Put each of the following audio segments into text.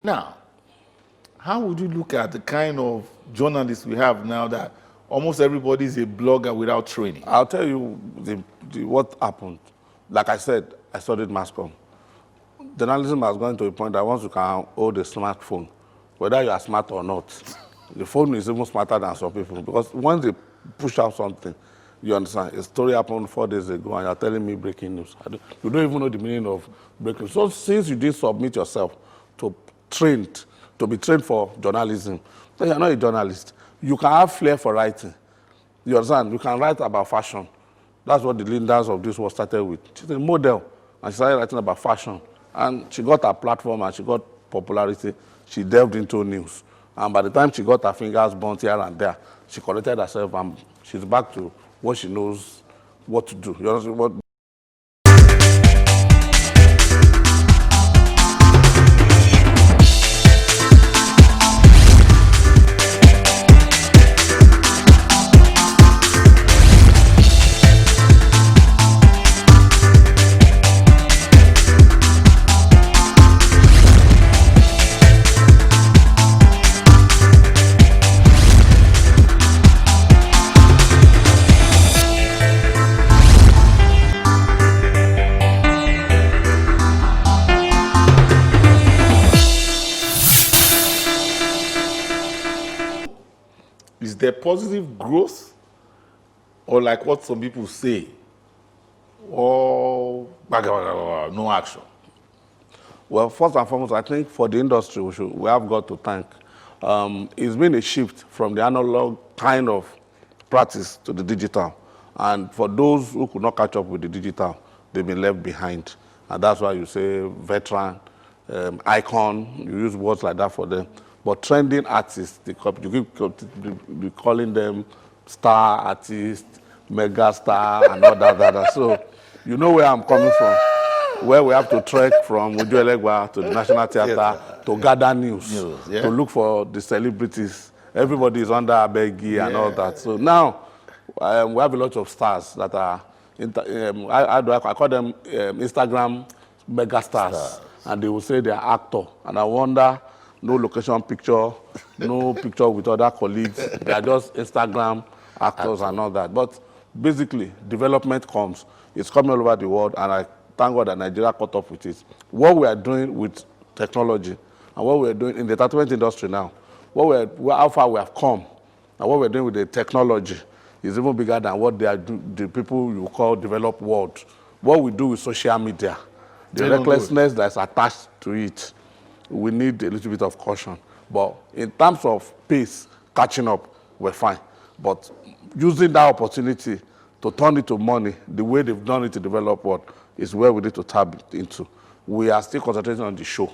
Now, how would you look at the kind of journalists we have now that almost everybody is a blogger without training? I'll tell you what happened. Like I said, I studied mass comm. Journalism has gone to a point that once you can hold a smartphone, whether you are smart or not, the phone is even smarter than some people. Because once they push out something, you understand, a story happened 4 days ago and you're telling me breaking news. You don't even know the meaning of breaking news. So since you did submit yourself to be trained for journalism, then you're not a journalist. You can have flair for writing. You understand? You can write about fashion. That's what the leaders of this world started with. She's a model, and she started writing about fashion. And she got her platform and she got popularity. She delved into news. And by the time she got her fingers burnt here and there, she corrected herself and she's back to what she knows what to do. You understand what? Is there positive growth, or like what some people say, or no action? Well, first and foremost, I think for the industry, we have got to thank. It's been a shift from the analog kind of practice to the digital. And for those who could not catch up with the digital, they've been left behind. And that's why you say veteran, icon, you use words like that for them. But trending artists, you keep calling them star artists, mega star, and all that. So you know where I'm coming from, where we have to trek from Uju to the National Theatre to gather news, to look for the celebrities. Everybody is under Abegi and all that. So now we have a lot of stars that are, I call them Instagram mega stars. And they will say they are actor. And I wonder, no location picture, no picture with other colleagues. They are just Instagram actors and all that. But basically, development comes. It's coming all over the world, and I thank God that Nigeria caught up with it. What we are doing with technology and what we are doing in the entertainment industry now, how far we have come, and what we're doing with the technology is even bigger than what they are the people you call developed world. What we do with social media, the recklessness that's attached to it, we need a little bit of caution. But in terms of pace, catching up, we're fine. But using that opportunity to turn it to money, the way they've done it to develop world, is where we need to tap into. We are still concentrating on the show.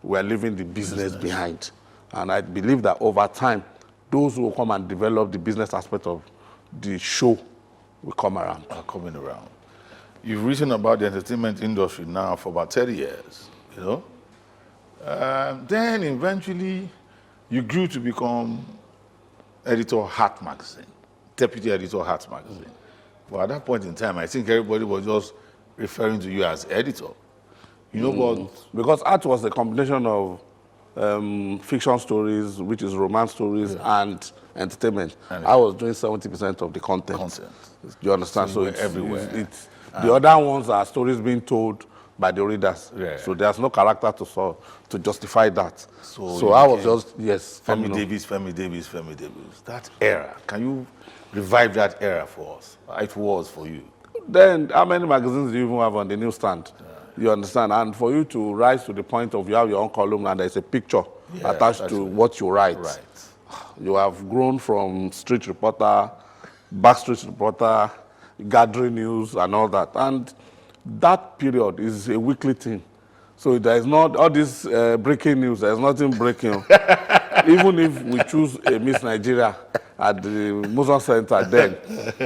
We are leaving the business behind. And I believe that over time, those who will come and develop the business aspect of the show will come around. Are coming around. You've written about the entertainment industry now for about 30 years, you know? Then eventually you grew to become editor of Heart magazine, deputy editor of Heart magazine. Well, at that point in time, I think everybody was just referring to you as editor. You know what? Because art was a combination of fiction stories, which is romance stories, and entertainment. I was doing 70% of the content. You understand? So it's everywhere. The other ones are stories being told by the readers. So there's no character to justify that. So I was just, Femi Davis. That era, can you revive that era for us? It was for you. Then how many magazines do you even have on the newsstand? You understand? And for you to rise to the point of you have your own column and there's a picture attached to what you write. You have grown from street reporter, backstreet reporter, gathering news and all that. And that period is a weekly thing. So there is not all this breaking news. There's nothing breaking. Even if we choose a Miss Nigeria at the Museum Center then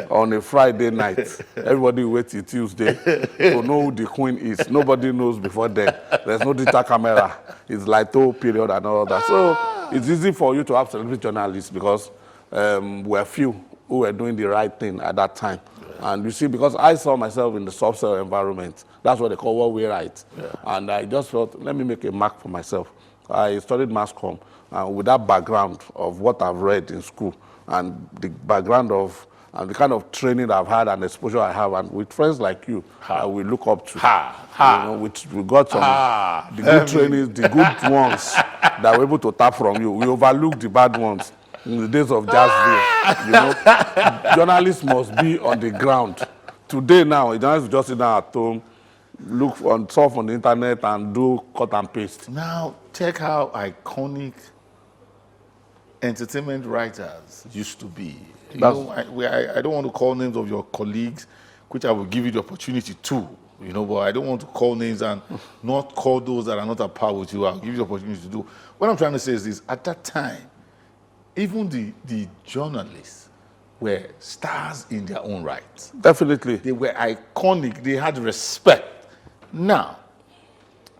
on a Friday night, everybody waits till Tuesday to know who the queen is. Nobody knows before then. There's no digital camera. It's Lighto period and all that. So it's easy for you to have celebrity journalists because we're few who were doing the right thing at that time. And you see, because I saw myself in the soft-cell environment, that's what they call what we write. And I just thought, let me make a mark for myself. I studied mass comm, with that background of what I've read in school and the background of and the kind of training that I've had and exposure I have, and with friends like you that we look up to. You know, we got some the good trainings, the good ones that we're able to tap from you. We overlook the bad ones in the days of Jazzville. You know, journalists must be on the ground. Today now, a journalist will just sit down at home, look on surf on the internet and do cut and paste. Now, check how iconic entertainment writers used to be. You know, I don't want to call names of your colleagues, which I will give you the opportunity to, you know, but I don't want to call names and not call those that are not at par with you. I'll give you the opportunity to do. What I'm trying to say is this: at that time, even the journalists were stars in their own right. Definitely. They were iconic. They had respect. Now,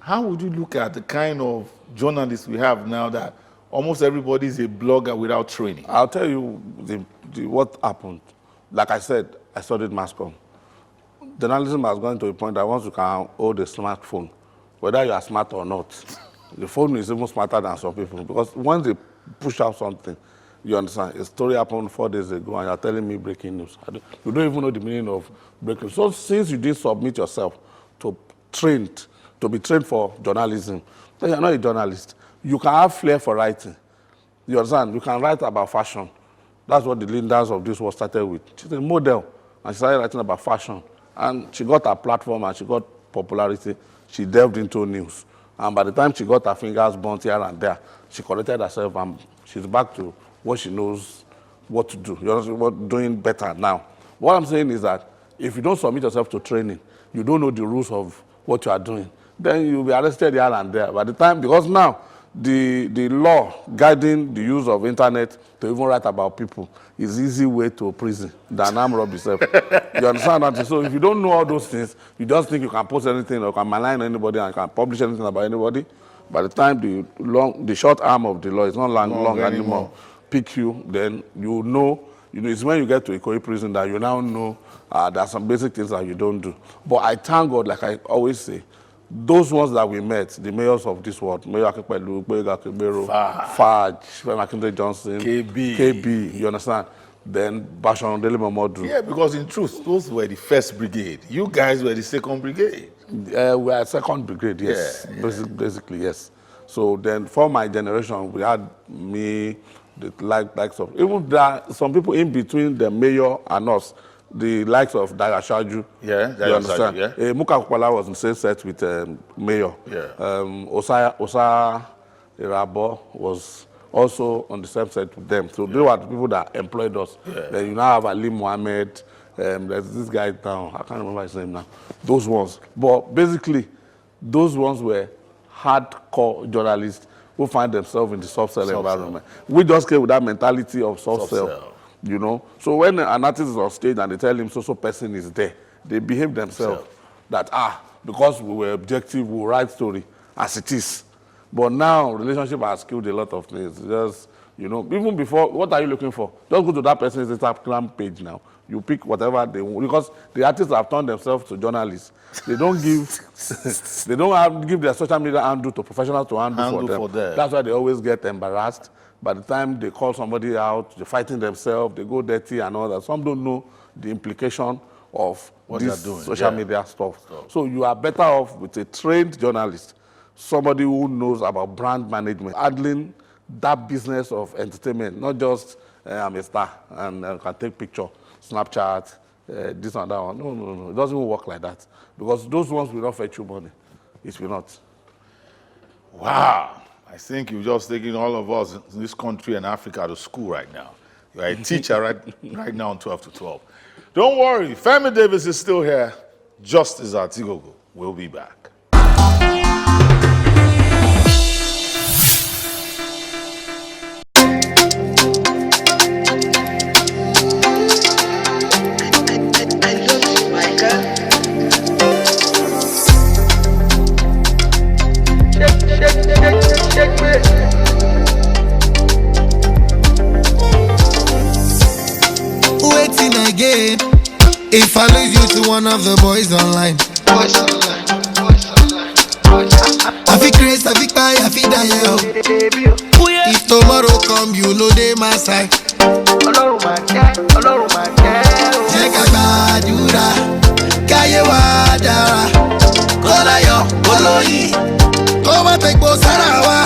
how would you look at the kind of journalists we have now that almost everybody is a blogger without training? I'll tell you what happened. Like I said, I studied mass comm. Journalism has gone to a point that once you can hold a smartphone, whether you are smart or not, the phone is even smarter than some people, because once they push out something, you understand, a story happened 4 days ago and you're telling me breaking news. You don't even know the meaning of breaking news. So since you did submit yourself to be trained for journalism, then you're not a journalist. You can have flair for writing. You understand? You can write about fashion. That's what the leaders of this world started with. She's a model, and she started writing about fashion. And she got her platform and she got popularity. She delved into news. And by the time she got her fingers burnt here and there, she corrected herself and she's back to what she knows what to do. You understand? What doing better now. What I'm saying is that if you don't submit yourself to training, you don't know the rules of what you are doing, then you'll be arrested here and there. By the time, because now, the law guiding the use of internet to even write about people is easy way to prison than armed robbery itself. You understand that? So if you don't know all those things, you just think you can post anything or can malign anybody and can publish anything about anybody. By the time the short arm of the law is not long anymore, pick you, then you know, it's when you get to Ikoyi prison that you now know there are some basic things that you don't do. But I thank God, like I always say, those ones that we met, the mayors of this world, Mayor Akepelu, Gbega Kebero, Faj, Femi Johnson, KB, you understand? Then Bashorun Dele Momodu. Yeah, because in truth, those were the first brigade. You guys were the second brigade. We are second brigade, yes. Yeah. Basically, yes. So then for my generation, we had me, the likes of, even there some people in between the mayor and us, the likes of Dara Shaju. Yeah, you understand? Shaju, yeah. Muka Kupala was in the same set with Mayor. Yeah. Osa Irabo was also on the same set with them. So they were the people that employed us. Yeah. Then you now have Ali Mohammed. There's this guy down. I can't remember his name now. Those ones. But basically, those ones were hardcore journalists who find themselves in the soft cell environment. We just came with that mentality of soft cell. You know, so when an artist is on stage and they tell him so person is there, they behave themselves that because we were objective, we write story as it is. But now relationship has killed a lot of things. Just, you know, even before, what are you looking for? Just go to that person's Instagram page now. You pick whatever they want, because the artists have turned themselves to journalists. They don't give their social media handle to professionals to handle for them. That's why they always get embarrassed. By the time they call somebody out, they're fighting themselves, they go dirty and all that. Some don't know the implication of what this social media stuff. So you are better off with a trained journalist, somebody who knows about brand management, handling that business of entertainment, not just I'm a star and can take picture, Snapchat, this and that one. No. It doesn't work like that. Because those ones will not fetch you money. It will not. Wow. I think you've just taken all of us in this country and Africa to school right now. You're a teacher right now on 12 to 12. Don't worry, Femi Davis is still here. Justice Atigogo will be back. Again, if I lose you to one of the boys online, I feel crazy, I feel cry, I feel die, yo. If tomorrow come, you know they my side. Jẹ́ ká gbàdúrà, káyé wa dára. Kọ́láyọ̀, olóyin, kó má fègbó sára wa.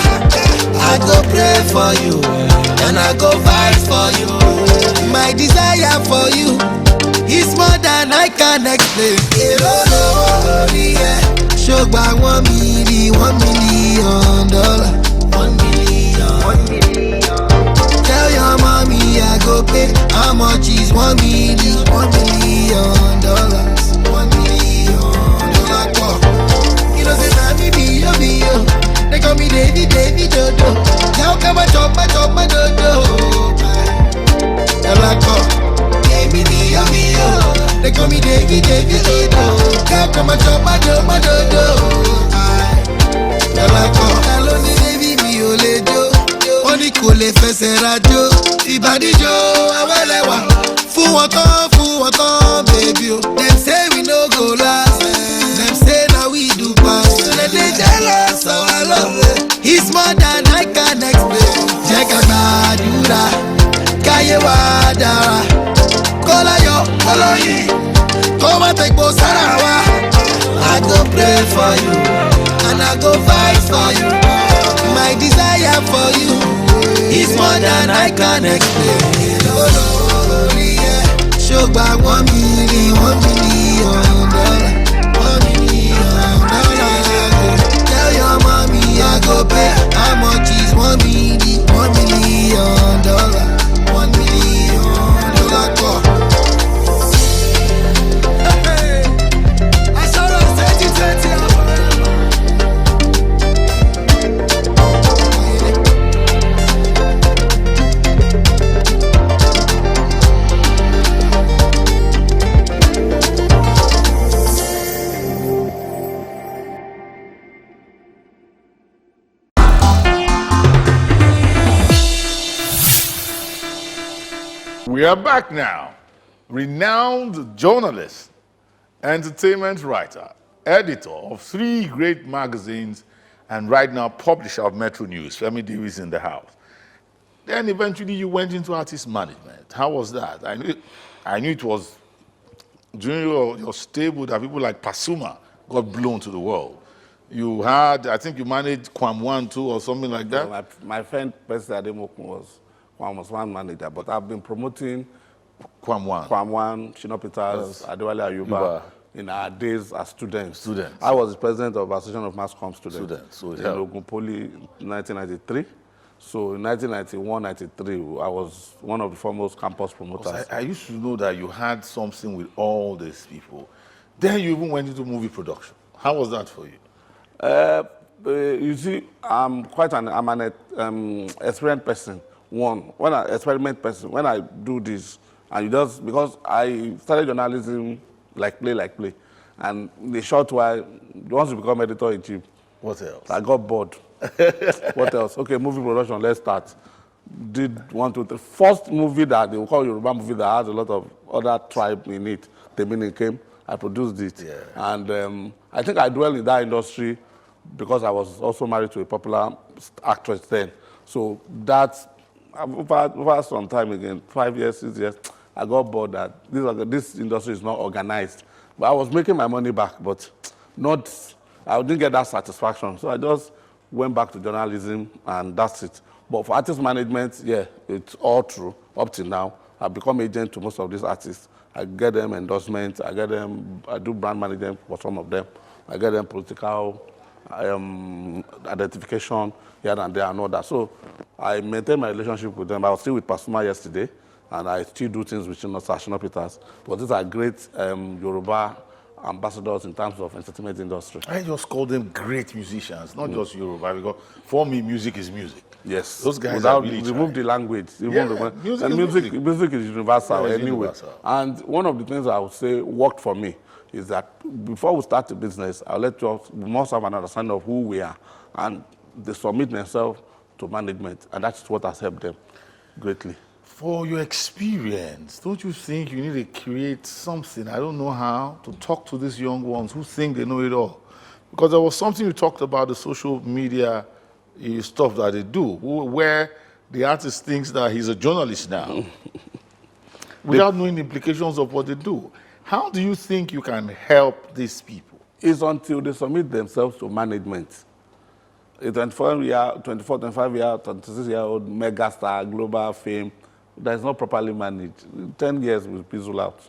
I go pray for you, and I go fight for you. My desire for you is more than I can explain. Èló lórí ẹ̀, ṣògbà $1 million. $1 million. Tell your mommy I go pay. How much is $1 million? $1 million. $1 million. You know say na me be yo. They call me Davy Dodo. Now come and chop my dodo. Give me yo. They call me Davy Dodo. Now come and chop my dodo. Hello ni baby mi ò lè jó. Wọ́n ní kò lè fẹsẹ̀ rajó. Ìbàdíjọ́ awẹ́lẹ́wà. Fún wọn tán, baby o. Dem say we no go last. Dem say na we do pass. So dem dey jealous of our love. It's more than I can explain. Jẹ́ ká gbàdúrà, káyé wa dára. Kọ́láyọ̀, olóyin, kó má fègbó sára wa. I go pray for you, and I go fight for you. My desire for you is more than I can explain. Olórí ẹ̀, ṣògbà $1 million. $1 million. Tell your mommy I go pay. How much is $1 million? $1 million. $1 million. Hey, I saw us 2020. We are back now. Renowned journalist, entertainment writer, editor of 3 great magazines, and right now publisher of Metronews, Femi is in the house. Then eventually you went into artist management. How was that? I knew it was during your stable that people like Pasuma got blown to the world. You had, I think you managed Kwam 1, 2 or something like that? Yeah, my friend President Ademokun was one manager, but I've been promoting Kwam 1, Shino Peters, Yes. Adewale Ayuba in our days as students. I was the president of Association of Mass Comm Students So in Ogun Poly in 1993. So in 1991, 93, I was one of the foremost campus promoters. I used to know that you had something with all these people. Then you even went into movie production. How was that for you? You see, I'm an experienced person. When I experiment person, when I do this, and you just, because I started journalism like play, and in a short while, once you become editor-in-chief, What else? I got bored. What else? Okay, movie production, let's start. Did 1, 2, 3. First movie that they will call Yoruba movie that has a lot of other tribe in it, the meaning came, I produced it. Yeah. And I think I dwell in that industry because I was also married to a popular actress then. So that's, over some time again, 5 years, 6 years, I got bored that this industry is not organized. But I was making my money back, but I didn't get that satisfaction. So I just went back to journalism, and that's it. But for artist management, yeah, it's all true up till now. I've become agent to most of these artists. I get them endorsements, I do brand management for some of them. I get them political identification here and there and all that. So I maintain my relationship with them. I was still with Pasuma yesterday, and I still do things with Shino Peters. But these are great Yoruba ambassadors in terms of entertainment industry. I just call them great musicians, not just Yoruba, because for me, music is music. Yes. Those guys are really remove the language. music is universal Yeah, it's anyway. universal. And one of the things I would say worked for me is that before we start the business, we must have an understanding of who we are. And they submit themselves to management. And that's what has helped them greatly. For your experience, don't you think you need to create something, I don't know how, to talk to these young ones who think they know it all? Because there was something you talked about, the social media stuff that they do, where the artist thinks that he's a journalist now, without knowing the implications of what they do. How do you think you can help these people? It's until they submit themselves to management. A 24, 25-year, 26-year-old megastar, global fame, that is not properly managed. 10 years will fizzle out.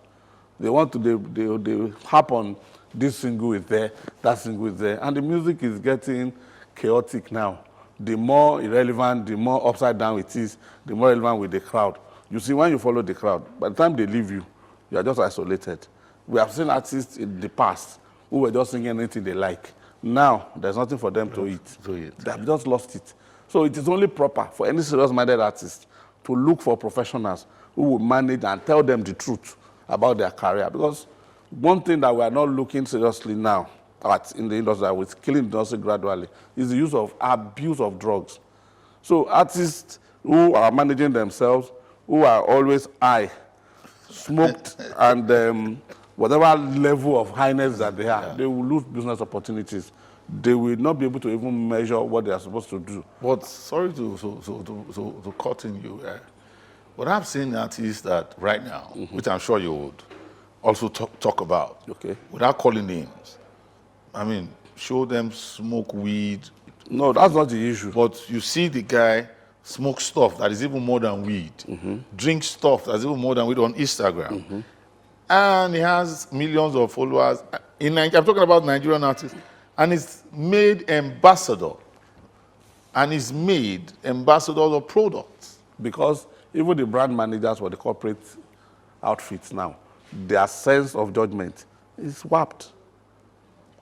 They want to, they happen, this single is there, that single is there. And the music is getting chaotic now. The more irrelevant, the more upside down it is, the more relevant with the crowd. You see, when you follow the crowd, by the time they leave you, you are just isolated. We have seen artists in the past who were just singing anything they like. Now, there's nothing for them to eat. They have just lost it. So it is only proper for any serious-minded artist to look for professionals who will manage and tell them the truth about their career. Because one thing that we are not looking seriously now at in the industry, that is killing the industry gradually, is the use of abuse of drugs. So artists who are managing themselves, who are always high, smoked, and whatever level of highness that they are, they will lose business opportunities. They will not be able to even measure what they are supposed to do. But sorry to cut in you. What I'm saying is that right now, which I'm sure you would also talk about, Okay. without calling names, I mean, show them smoke weed. No, that's not the issue. But you see the guy smoke stuff that is even more than weed, drink stuff that's even more than weed on Instagram. And he has millions of followers. I'm talking about Nigerian artists. And he's made ambassador. And he's made ambassadors of products. Because even the brand managers for the corporate outfits now, their sense of judgment is warped.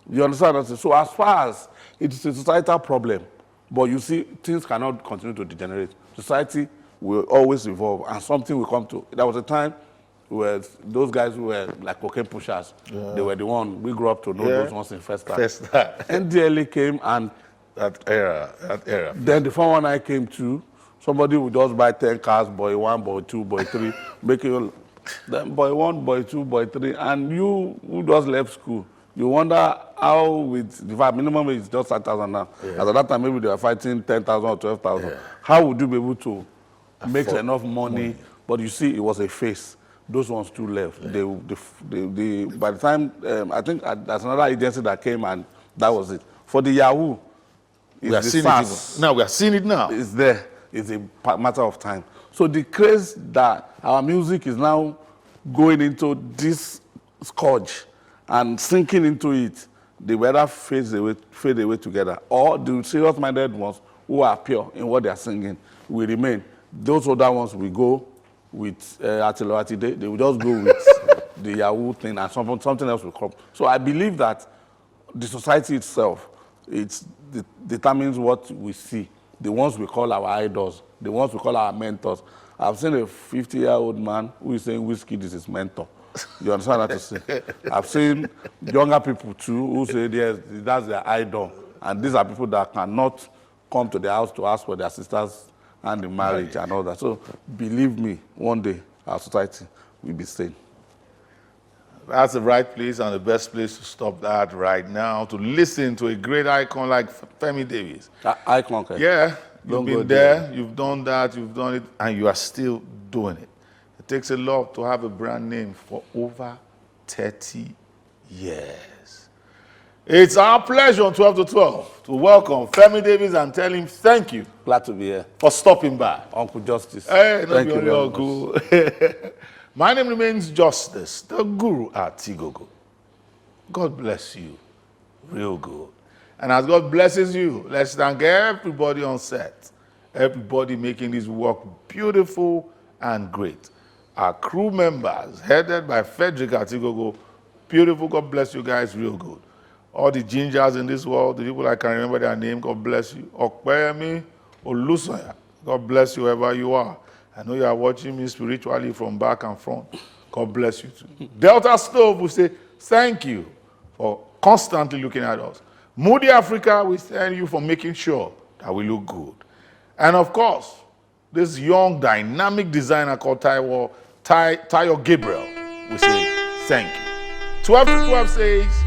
You understand what I'm saying? So as far as it is a societal problem, but you see, things cannot continue to degenerate. Society will always evolve, and something will come to. There was a time where those guys who were like cocaine pushers, they were the one we grew up to know those ones in Festa. NDLA came, and that era. then the 419 came too. Somebody would just buy 10 cars, boy 1, boy 2, boy 3, making then boy 1, boy 2, boy 3, and you who just left school, you wonder how with the fact minimum wage is just 5,000 now. As at that time, maybe they were fighting 10,000 or 12,000. How would you be able to make enough money? But you see, it was a phase. Those ones too left. By the time, I think there's another agency that came, and that was it. For the Yahoo, We are seeing it now. We are seeing it now. it's there. It's a matter of time. So the craze that our music is now going into this scourge and sinking into it, they whether fade away together, or the serious-minded ones who are pure in what they are singing will remain. Those other ones will go with Atilawati. They will just go with the Yahoo thing, and something else will come. So I believe that the society itself, it determines what we see. The ones we call our idols, the ones we call our mentors. I've seen a 50-year-old man who is saying whiskey is his mentor. You understand what to say? I've seen younger people too who say yes, that's their idol. And these are people that cannot come to their house to ask for their sisters and in marriage and all that. So believe me, one day our society will be sane. That's the right place and the best place to stop that right now, to listen to a great icon like Femi Davis. Icon, okay. Yeah, you've Don't been go there, you've done that, you've done it, and you are still doing it. It takes a lot to have a brand name for over 30 years. It's our pleasure on 12 to 12 to welcome Femi Davis and tell him thank you Glad to be here. for stopping by. Uncle Justice. Hey, Thank you very much. Uncle. My name remains Justice, the Guru at Tigogo. God bless you, real good. And as God blesses you, let's thank everybody on set, everybody making this work beautiful and great. Our crew members, headed by Frederick Atigogo, beautiful, God bless you guys, real good. All the gingers in this world, the people I can remember their name, God bless you. Okpeyemi, Olusoya, God bless you wherever you are. I know you are watching me spiritually from back and front. God bless you too. Delta Stove will say, thank you for constantly looking at us. Moody Africa, we thank you for making sure that we look good. And of course, this young, dynamic designer called Tayo Gabriel, we say thank you. 12 to 12 says...